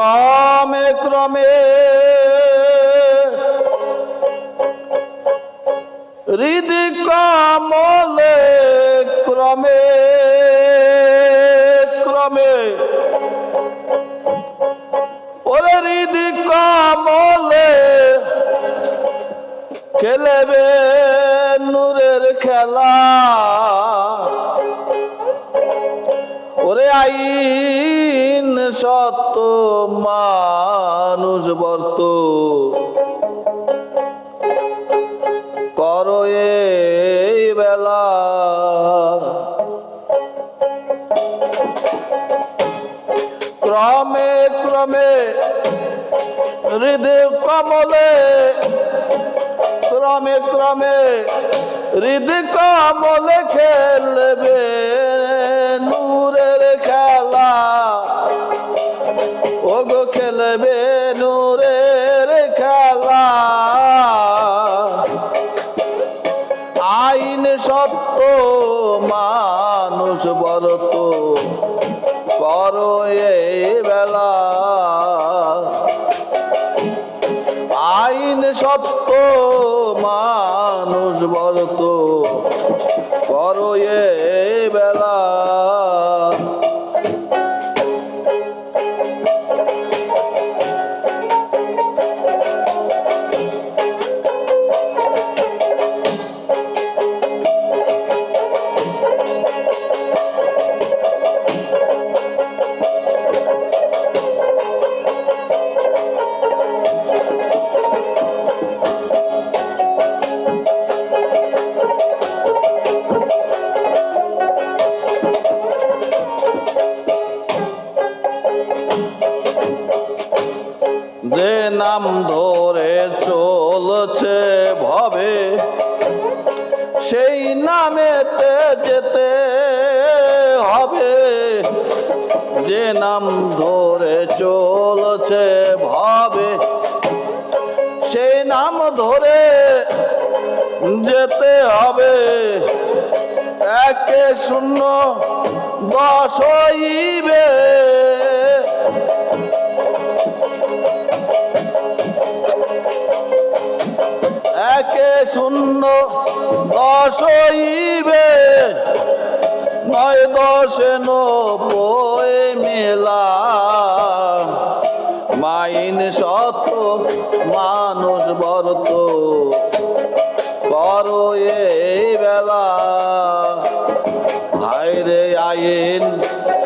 ক্রমে ক্রমে হৃদি কমলে ক্রমে ক্রমে ওরে হৃদি কমলে খেলবে নূরের খেলা ওরে আইন সত্য মানুষ বর্ত করো এই বেলা ক্রমে ক্রমে হৃদয় কমলে ক্রমে ক্রমে হৃদয় কমলে খেলবে নূরের খেলা ওগো খেলবে নূরের খেলা আইন সত্য মানুষ বরত করো এই বেলা আইন সত্য মানুষ বরত করো এই বেলা যে নাম ধরে চলছে ভবে সেই নামেতে যেতে হবে যে নাম ধরে চলছে ভবে সেই নাম ধরে যেতে হবে একে শূন্য 10 হইবে একে শূন্য 10 হইবে 9 10 90 মেলা মাইন সত্য মানুষ বরত করো এই বেলা হায়রে আইন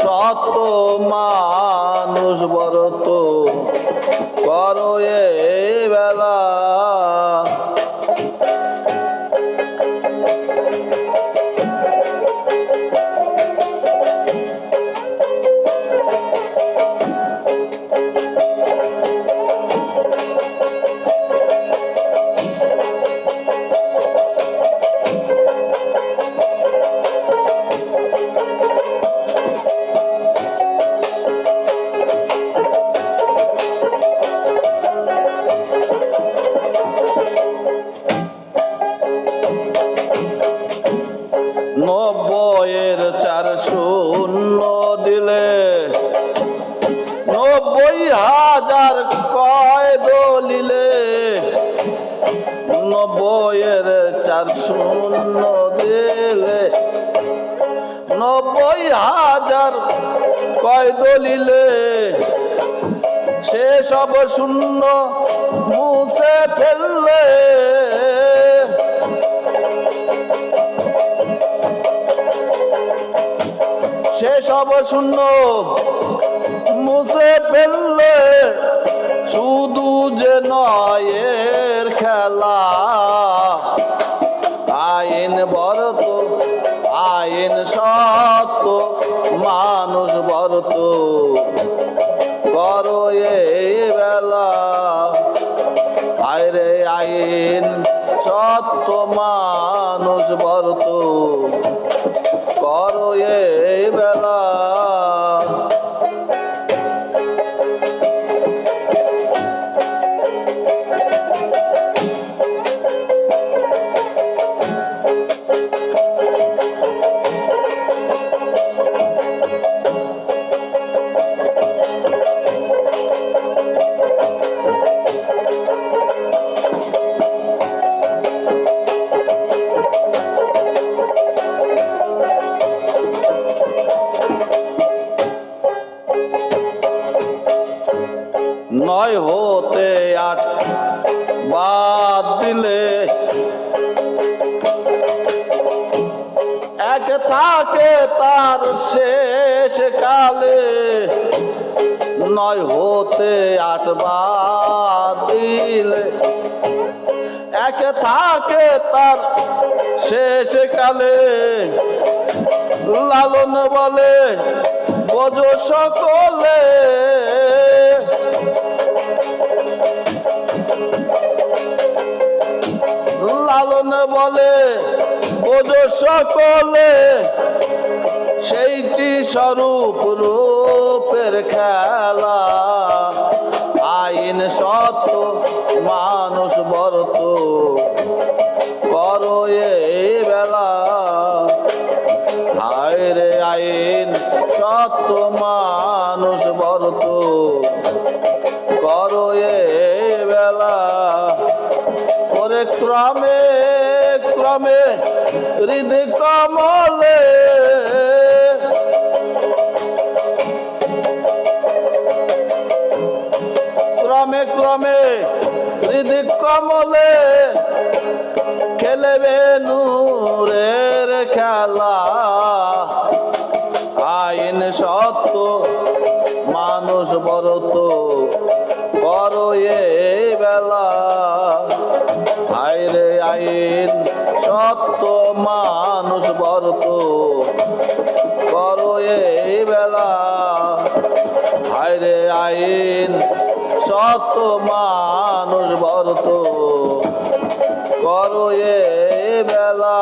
সত্য মানুষ বরত করো এই বেলা নব্বইয়ের 4 শূন্য দিলে 90,000 কয় দলিলে 90-এর 4 শূন্য দিলে 90,000 কয় দলিলে সে সব শূন্য মুছে ফেললে সে সব শূন্য মুছে ফেললে শুধু যে নয়ের খেলা আইন বরত আইন সত্য মানুষ বরত করো এই বেলা আইরে আইন সত্য মানুষ বরত করো এই বেলা নয় হতে আট বাদ দিলে এক থাকে তার শেষ কালে নয় হতে আট বাদ দিলে এক থাকে তার শেষ কালে লালন বলে বোঝো সকলে লালন বলে বোঝো সকলে সেইটি স্বরূপ রূপের খেলা আইন সত্য মানুষ বরত করো এই বেলা হায় রে আইন সত্য মানুষ বরত করো এই বেলা ওরে ক্রমে ক্রমে হৃদয় কমলে ক্রমে ক্রমে হৃদয় কমলে খেলবে নূরের খেলা আইন সত্য মানুষ বরত করো এই বেলা হায় রে আইন সত্য মানুষ বরত করো এই বেলা হায় রে আইন সত্য মানুষ বরত করো এই বেলা